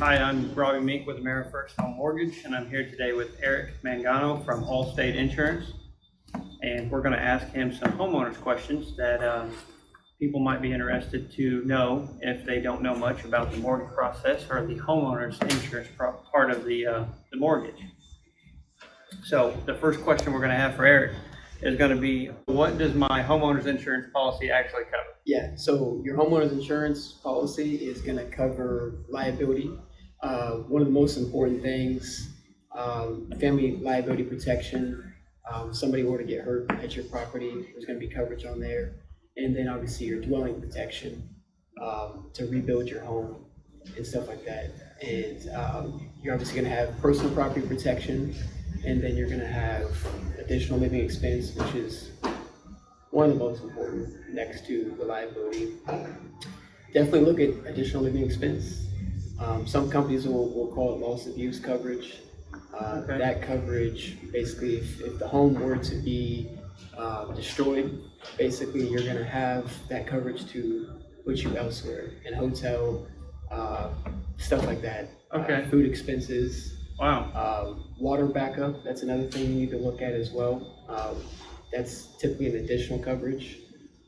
Hi, I'm Robby Mink with Amerifirst Home Mortgage, and I'm here today with Eric Mangano from Allstate Insurance. And we're going to ask him some homeowners questions that people might be interested to know if they don't know much about the mortgage process or the homeowners insurance part of the mortgage. So the first question we're going to have for Eric is going to be, what does my homeowners insurance policy actually cover? Yeah, so your homeowner's insurance policy is going to cover liability. One of the most important things, family liability protection. Somebody were to get hurt at your property, there's going to be coverage on there. And then obviously your dwelling protection to rebuild your home and stuff like that. And you're obviously going to have personal property protection, and then you're going to have additional living expense, which is one of the most important next to the liability. Definitely look at additional living expense. Some companies will call it loss of use coverage. Okay. That coverage, basically, if the home were to be destroyed, basically you're going to have that coverage to put you elsewhere, in a hotel, stuff like that. Okay. Food expenses. Wow. Water backup, that's another thing you need to look at as well. That's typically an additional coverage,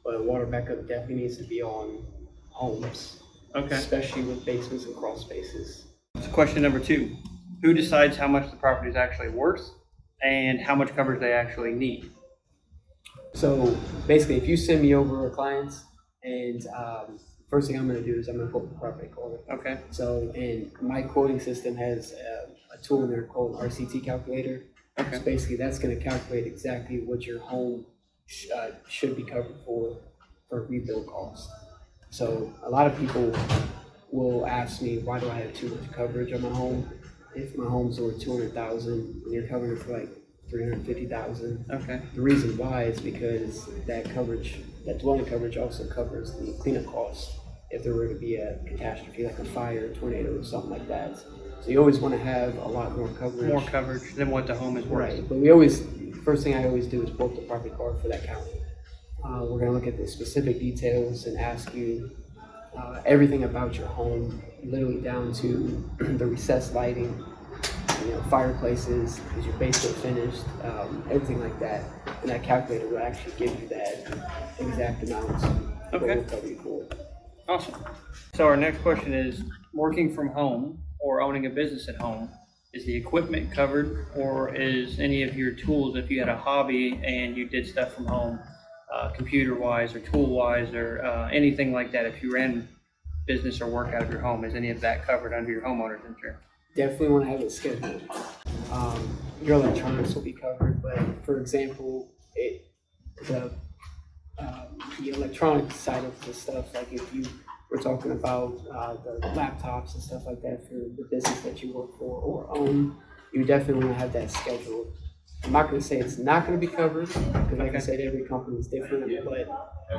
but water backup definitely needs to be on homes. Okay. Especially with basements and crawl spaces. So question number 2, who decides how much the property is actually worth and how much coverage they actually need? So basically, if you send me over a client, and first thing I'm going to do is I'm going to quote the property card. Okay. So, and my quoting system has a tool in there called RCT calculator. Okay. So basically, that's going to calculate exactly what your home should be covered for rebuild cost. So a lot of people will ask me, why do I have too much coverage on my home? If my home's worth $200,000 and you're covering it for like $350,000. Okay. The reason why is because that coverage, that dwelling coverage, also covers the cleanup costs if there were to be a catastrophe like a fire, a tornado, or something like that. So you always want to have a lot more coverage. More coverage than what the home is worth. Right, but we always, first thing I always do is quote the property card for that county. We're going to look at the specific details and ask you everything about your home, literally down to the recessed lighting, fireplaces, is your basement finished, everything like that. And that calculator will actually give you that exact amount. Okay. We'll cover you for. Awesome. So our next question is, working from home or owning a business at home, is the equipment covered, or is any of your tools, if you had a hobby and you did stuff from home, computer-wise or tool-wise or anything like that, if you ran business or work out of your home, is any of that covered under your homeowner's insurance? Definitely want to have it scheduled. Your electronics will be covered, but for example, the electronic side of the stuff, like if you were talking about the laptops and stuff like that for the business that you work for or own, you definitely want to have that scheduled. I'm not going to say it's not going to be covered, because like I said, every company is different, but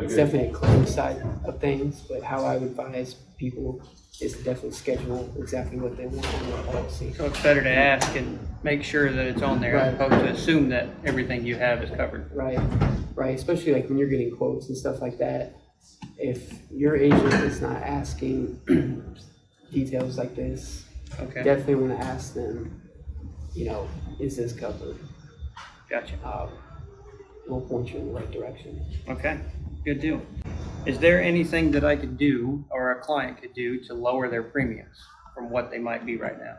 it's definitely a close side of things. But how I would advise people is to definitely schedule exactly what they want on their policy. So it's better to ask and make sure that it's on there, as opposed to assume that everything you have is covered. Right, especially like when you're getting quotes and stuff like that. If your agent is not asking details like this, Okay. definitely want to ask them, is this covered? Gotcha. We'll point you in the right direction. Okay, good deal. Is there anything that I could do or a client could do to lower their premiums from what they might be right now?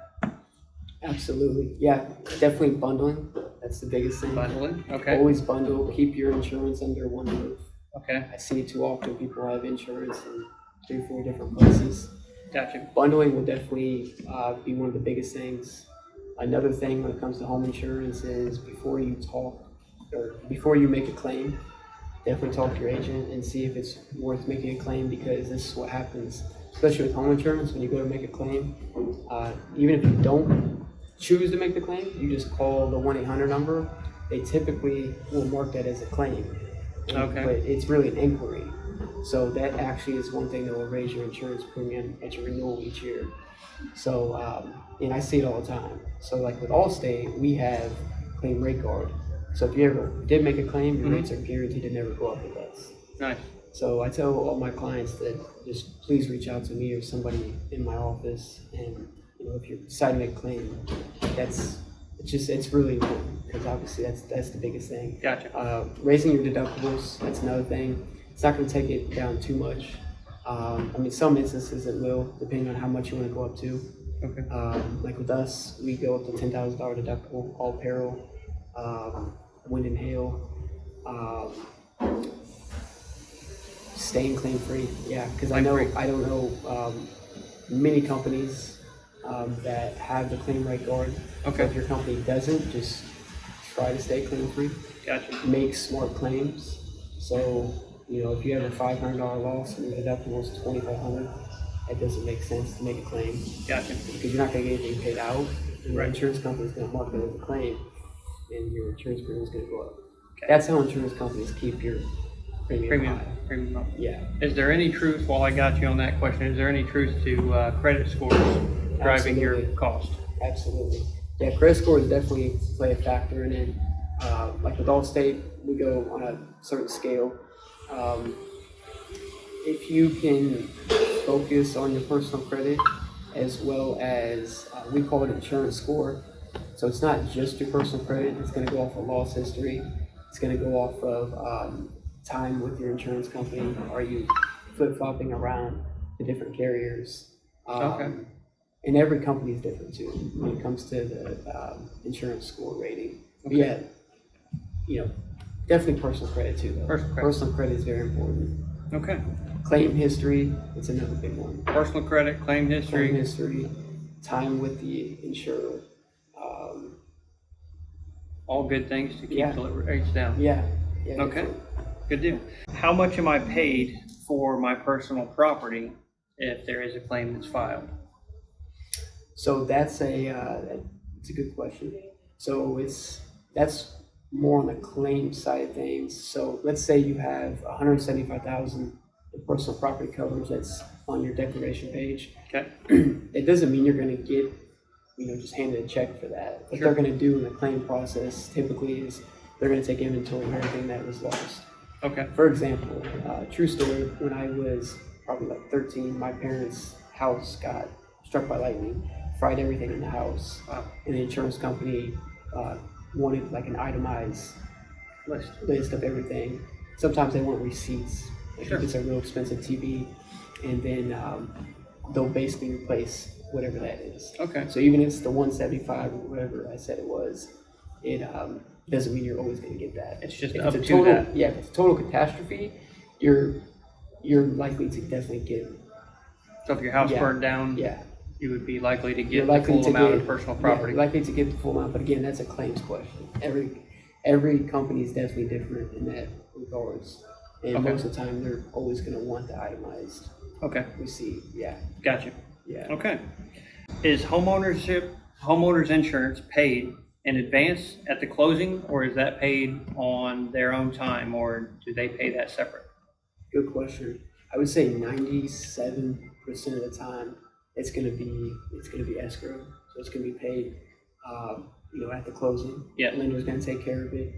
Absolutely. Yeah, definitely bundling. That's the biggest thing. Bundling? Okay. Always bundle. Keep your insurance under one roof. Okay. I see too often people have insurance in 3-4 different places. Gotcha. Bundling will definitely be one of the biggest things. Another thing when it comes to home insurance is before you make a claim, definitely talk to your agent and see if it's worth making a claim, because this is what happens, especially with home insurance. When you go to make a claim, even if you don't choose to make the claim, you just call the 1-800 number. They typically will mark that as a claim. Okay. But it's really an inquiry. So that actually is one thing that will raise your insurance premium at your renewal each year. So, and I see it all the time. So like with Allstate, we have claim rate guard. So if you ever did make a claim, your rates are guaranteed to never go up with us. Nice. So I tell all my clients that just please reach out to me or somebody in my office, and if you're deciding to make a claim, it's really important, because obviously that's the biggest thing. Gotcha. Raising your deductibles, that's another thing. It's not going to take it down too much. I mean, some instances it will, depending on how much you want to go up to. Okay. Like with us, we go up to $10,000 deductible, all peril, wind and hail, staying claim free. Yeah, because I don't know many companies that have the claim rate guard. Okay. So if your company doesn't, just try to stay claim free. Gotcha. Make smart claims. So, if you have a $500 loss and your deductible is $2,500, it doesn't make sense to make a claim. Gotcha. Because you're not going to get anything paid out, and Right. the insurance company is going to mark it as a claim, and your insurance premium is going to go up. Okay. That's how insurance companies keep your premium high. Premium up. Yeah. Is there any truth, while I got you on that question, is there any truth to credit scores driving your Absolutely. cost? Absolutely. Yeah, credit scores definitely play a factor in it. Like with Allstate, we go on a certain scale. If you can focus on your personal credit as well as, we call it insurance score. So it's not just your personal credit, it's going to go off of loss history. It's going to go off of time with your insurance company. Are you flip-flopping around the different carriers? Okay. And every company is different too when it comes to the insurance score rating. But Okay. yeah, definitely personal credit too though. Personal credit is very important. Okay. Claim history, it's another big one. Personal credit, claim history. Claim history, time with the insurer. All good things to keep Yeah. the rates down. Yeah. Okay. Definitely. Good deal. How much am I paid for my personal property if there is a claim that's filed? So that's a good question. So that's more on the claim side of things. So let's say you have $175,000 in personal property coverage that's on your declaration page. Okay. It doesn't mean you're going to get, just handed a check for that. What Sure. they're going to do in the claim process typically is they're going to take inventory of everything that was lost. Okay. For example, true story, when I was probably like 13, my parents' house got struck by lightning, fried everything in the house, Wow. and the insurance company wanted like an itemized list of everything. Sometimes they want receipts, like Sure. if it's a real expensive TV, and then they'll basically replace whatever that is. Okay. So even if it's the 175 or whatever I said it was, it doesn't mean you're always going to get that. It's just If up it's a to total, that. Yeah, if it's a total catastrophe, you're likely to definitely get. So if your house Yeah. burned down, Yeah, you would be likely to you're get the likely full to amount get of personal Yeah, property. you're likely to get the full amount, but again, that's a claims question. Every company is definitely different in that regards, and Okay. most of the time they're always going to want the itemized Okay. receipt. Yeah, Gotcha. yeah. Okay. Is homeowners insurance paid in advance at the closing, or is that paid on their own time, or do they pay that separate? Good question. I would say 97% of the time it's gonna be escrow, so it's gonna be paid, at the closing. Yeah. The lender's gonna take care of it.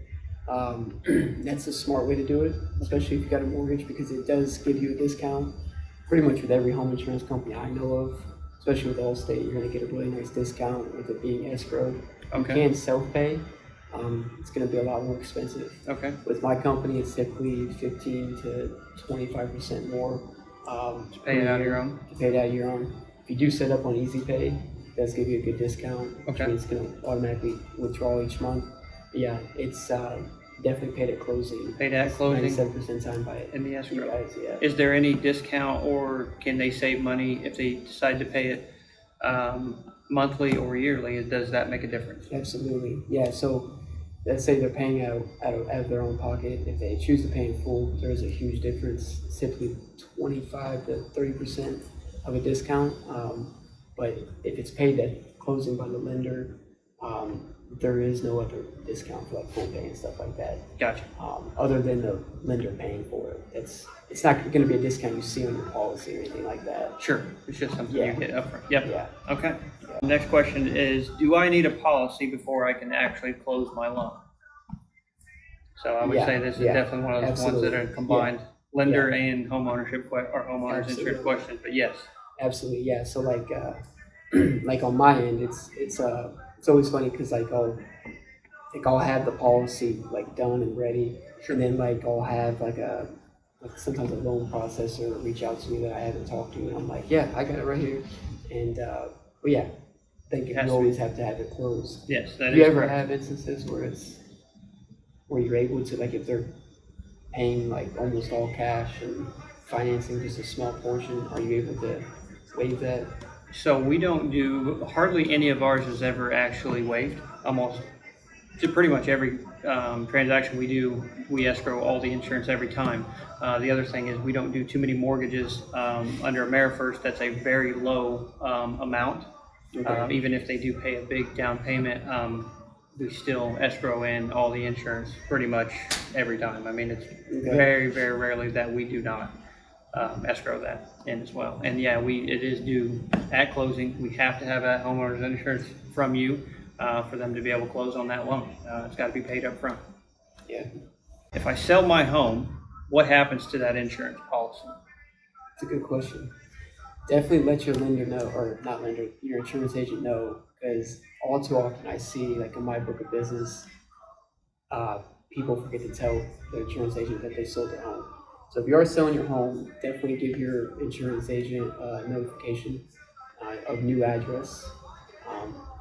That's a smart way to do it, especially if you got a mortgage, because it does give you a discount. Pretty much with every home insurance company I know of, especially with Allstate, you're gonna get a really nice discount with it being escrowed. Okay. You can self-pay. It's gonna be a lot more expensive. Okay. With my company, it's typically 15 to 25% more. To pay it out of your own? To pay it out of your own. If you do set up on Easy Pay, it does give you a good discount. Okay. Which means it's going to automatically withdraw each month. But yeah, it's definitely paid at closing. Paid at closing 97% time by in the you escrow? guys, yeah. Is there any discount, or can they save money if they decide to pay it monthly or yearly? Does that make a difference? Absolutely. Yeah, so let's say they're paying out of their own pocket. If they choose to pay in full, there is a huge difference. It's typically 25 to 30% of a discount. But if it's paid at closing by the lender, there is no other discount for like full pay and stuff like that. Gotcha. Other than the lender paying for it. It's not going to be a discount you see on your policy or anything like that. Sure. It's just something Yeah. you get upfront. Yep. Yeah. Okay. Next question is, do I need a policy before I can actually close my loan? So I would Yeah, say this is yeah, definitely one of those ones that are absolutely. combined lender and homeownership or homeowners Absolutely. insurance questions, but yes. Absolutely, yeah. So like like on my end, it's always funny because I'll have the policy like done and ready, and then like I'll have like sometimes a loan processor reach out to me that I haven't talked to, and I'm like, yeah, I got it right here, and but yeah, I think you always have to have it closed. Yes, that Do you is ever correct. have instances where you're able to, like, if they're paying like almost all cash and financing just a small portion, are you able to waive that? So we don't do, hardly any of ours is ever actually waived. Almost, to pretty much every transaction we do, we escrow all the insurance every time. The other thing is we don't do too many mortgages under Amerifirst. That's a very low amount. Okay. Even if they do pay a big down payment, we still escrow in all the insurance pretty much every time. I mean, it's very, very rarely that we do not escrow that in as well. And yeah, it is due at closing. We have to have that homeowner's insurance from you for them to be able to close on that loan. It's got to be paid up front. Yeah, If I sell my home, what happens to that insurance policy? it's a good question. Definitely let your lender know, or not lender, your insurance agent know, because all too often I see, like in my book of business, people forget to tell the insurance agent that they sold their home. So if you are selling your home, definitely give your insurance agent a notification of new address.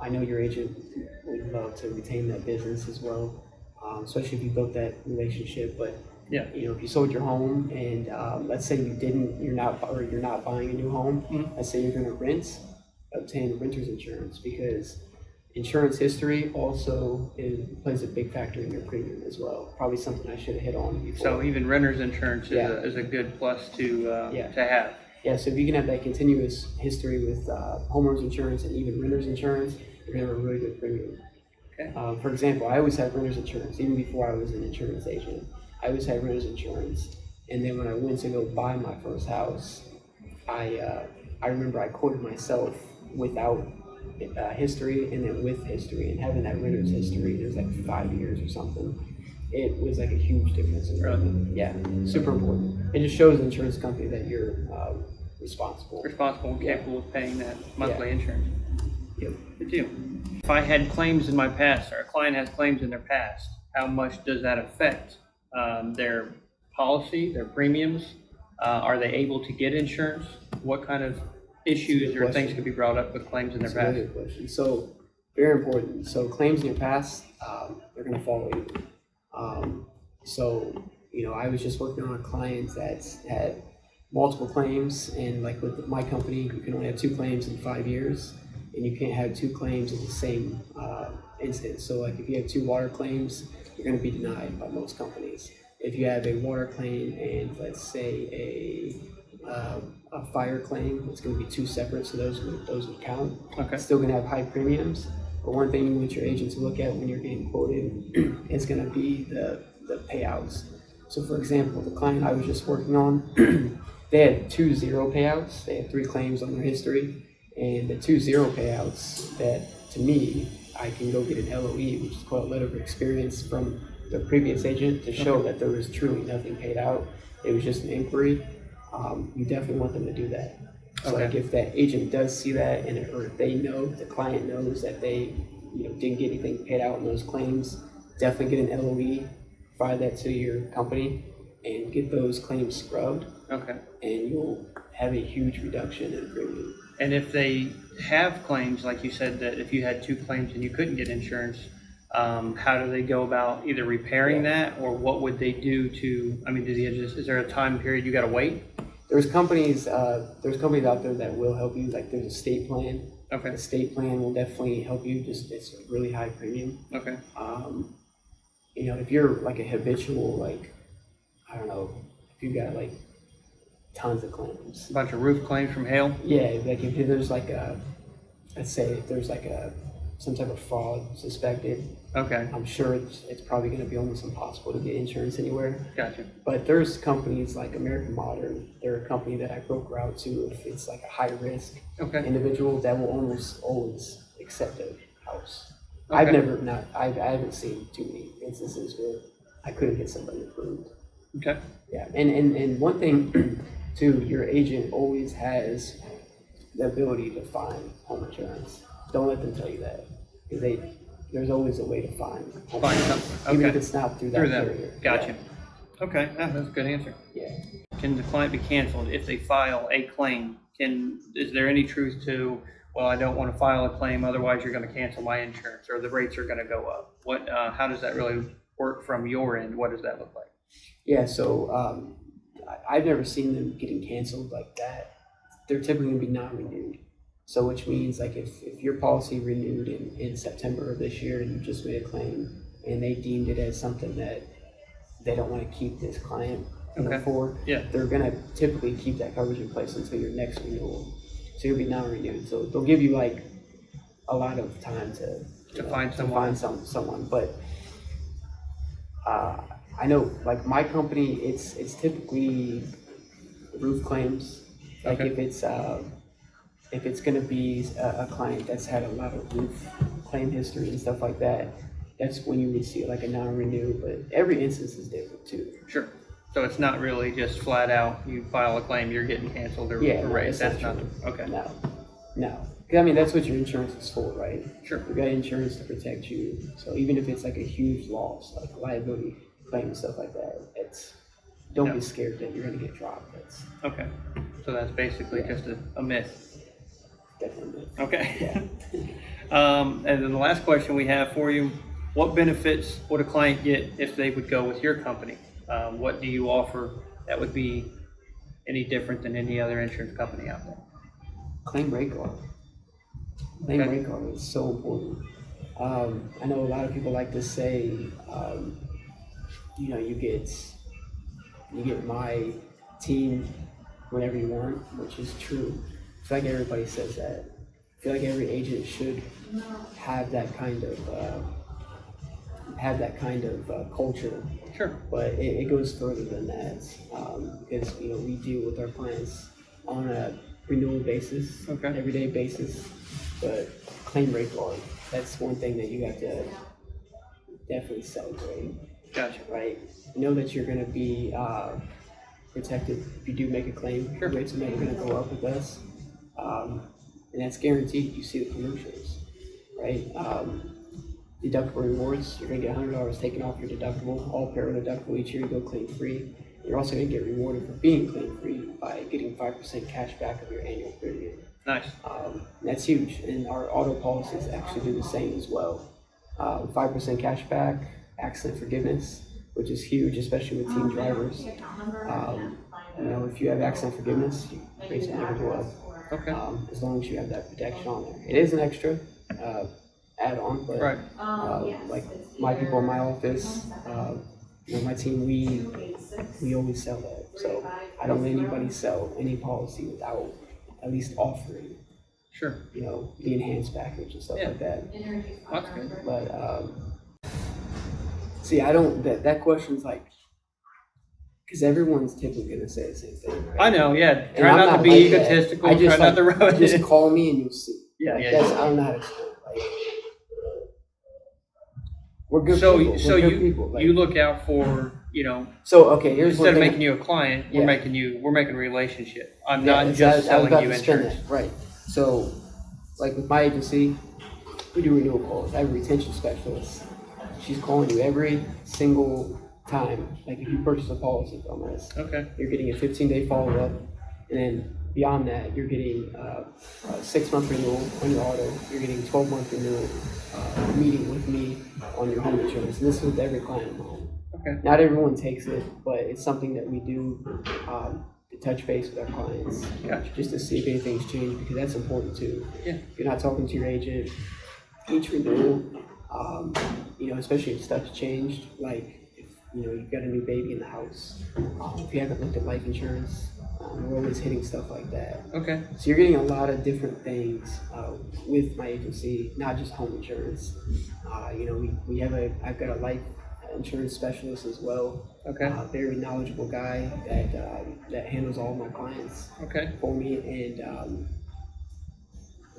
I know your agent would love to retain that business as well, especially if you built that relationship. But Yeah. if you sold your home and let's say you're not buying a new home. Mhm. Let's say you're going to rent, obtain renter's insurance, because insurance history also plays a big factor in your premium as well. Probably something I should have hit on before. So even renter's insurance Yeah. is a good plus to Yeah. have. Yeah, so if you can have that continuous history with homeowners insurance and even renter's insurance, you're going to have a really good premium. Okay. For example, I always had renter's insurance, even before I was an insurance agent. I always had renter's insurance, and then when I went to go buy my first house, I remember I quoted myself without history and then with history, and having that renter's history, it was like 5 years or something. It was like a huge difference in revenue. Yeah, super important. It just shows the insurance company that you're responsible. Responsible and capable of paying that monthly Yeah. insurance. Yep. Good deal. If I had claims in my past, or a client has claims in their past, how much does that affect their policy, their premiums? Are they able to get insurance? What kind of issues or things could be brought up with claims in their That's a really past? good question. So, very important. So, claims in your past, they're going to follow you. I was just working on a client that's had multiple claims, and like with my company, you can only have 2 claims in 5 years, and you can't have 2 claims in the same instance. So, like if you have 2 water claims, you're going to be denied by most companies. If you have a water claim and let's say a fire claim, it's going to be 2 separate, so those would count. Okay. It's still going to have high premiums. But one thing you want your agent to look at when you're getting quoted is going to be the payouts. So for example, the client I was just working on, they had 2 0 payouts. They had 3 claims on their history, and the 2 0 payouts that to me, I can go get an LOE, which is called a letter of experience from the previous agent to show that there was truly nothing paid out. It was just an inquiry. You definitely want them to do that. So Okay. like if that agent does see that, or if they know, the client knows that they didn't get anything paid out on those claims, definitely get an LOE, provide that to your company, and get those claims scrubbed, Okay. and you'll have a huge reduction in premium. And if they have claims, like you said, that if you had 2 claims and you couldn't get insurance, how do they go about either repairing that, or what would they do to, I mean, is there a time period you got to wait? There's companies out there that will help you. Like there's a state plan. Okay. The state plan will definitely help you. Just it's a really high premium. Okay. If you're like a habitual, like I don't know, if you got like tons of claims. A bunch of roof claims from hail? Yeah, like if there's like let's say if there's like some type of fraud suspected, Okay. I'm sure it's probably going to be almost impossible to get insurance anywhere. Gotcha. But there's companies like American Modern. They're a company that I broker out to if it's like a high risk Okay. individual that will almost always accept a house. Okay. I haven't seen too many instances where I couldn't get somebody approved. Okay. Yeah, and one thing too, your agent always has the ability to find home insurance. Don't let them tell you that, because there's always a way to find home Find insurance, something. even Okay. if it's not through that Through them. carrier. Gotcha. Okay, that's a good answer. Yeah. Can the client be canceled if they file a claim? Is there any truth to, well, I don't want to file a claim, otherwise you're going to cancel my insurance, or the rates are going to go up? How does that really work from your end? What does that look like? Yeah. So I've never seen them getting canceled like that. They're typically going to be non-renewed. So which means like if your policy renewed in September of this year and you just made a claim and they deemed it as something that they don't want to keep this client for, they're going to typically keep that coverage in place until your next renewal. So you'll be non-renewed. So they'll give you like a lot of time to find someone. But I know like my company, it's typically roof claims. Like if it's going to be a client that's had a lot of roof claim history and stuff like that, that's when you would see like a non-renew, but every instance is different too. Sure. So it's not really just flat out, you file a claim, you're getting canceled or raised. That's not, okay. No. Because I mean, that's what your insurance is for, right? Sure. You got insurance to protect you. So even if it's like a huge loss, like a liability claim and stuff like that, don't be scared that you're going to get dropped. Okay. So that's basically just a myth. Definitely. Okay. And then the last question we have for you, what benefits would a client get if they would go with your company? What do you offer that would be any different than any other insurance company out there? Claim rate guard. Claim rate guard is so important. I know a lot of people like to say, you get my team whenever you want, which is true. I feel like everybody says that. I feel like every agent should have that kind of culture. Sure. But it goes further than that, because we deal with our clients on a renewal basis, everyday basis. But claim rate guard, that's one thing that you have to definitely celebrate. Gotcha. Right? Know that you're going to be protected if you do make a claim. Your rates are never going to go up with us, and that's guaranteed. You see the commercials, right? Deductible rewards, you're going to get $100 taken off your deductible, all peril deductible each year. You go claim free. You're also going to get rewarded for being claim free by getting 5% cash back of your annual premium. Nice. That's huge, and our auto policies actually do the same as well. 5% cash back, accident forgiveness, which is huge, especially with teen drivers. If you have accident forgiveness, your rates will never go up. As long as you have that protection on there. It is an extra add-on, but like my people in my office, my team, we always sell that. So I don't let anybody sell any policy without at least offering, the enhanced package and stuff like that. That's good. But see, I don't. That question's like, because everyone's typically gonna say the same thing. Right? I know. Yeah. And Try I'm not to be like egotistical. that. Try not to rub it. Just call me and you'll see. Yeah. I don't know how to explain it. We're good So people. so We're good you people. you look out for So okay, here's instead of one thing. making you a client, we're making a relationship. I'm not I just was selling about you to spin insurance. that, right? So, like with my agency, we do renewal calls. I have a retention specialist. She's calling you every single time. Like if you purchase a policy from us, you're getting a 15-day follow-up, and then beyond that, you're getting a 6-month renewal on your auto. You're getting 12-month renewal meeting with me on your home insurance. And this is with every client of mine. Not everyone takes it, but it's something that we do to touch base with our clients, just to see if anything's changed, because that's important too. If you're not talking to your agent each renewal, especially if stuff's changed, like if you've got a new baby in the house, if you haven't looked at life insurance, we're always hitting stuff like that. So you're getting a lot of different things with my agency, not just home insurance. I've got a life insurance specialist as well. Very knowledgeable guy that handles all my clients for me, and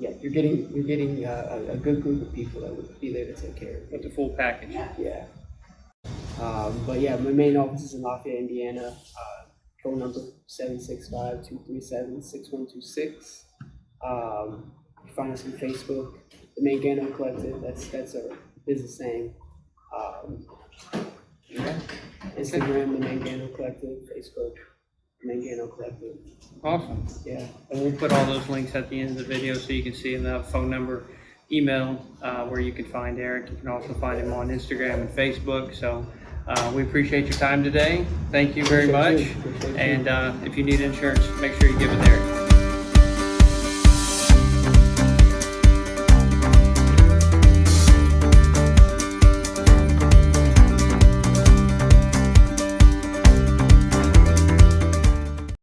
you're getting a good group of people that would be there to take care of you. With the full package. But my main office is in Lafayette, Indiana. Phone number 765-237-6126. You find us on Facebook, the Mangano Collective. That's our business name. Yeah. Instagram, the Mangano Collective. Facebook, Mangano Collective. Awesome. Yeah. And we'll put all those links at the end of the video so you can see the phone number, email, where you can find Eric. You can also find him on Instagram and Facebook. So we appreciate your time today. Thank you very much. Appreciate you. And if you need insurance, make sure you give it to Eric.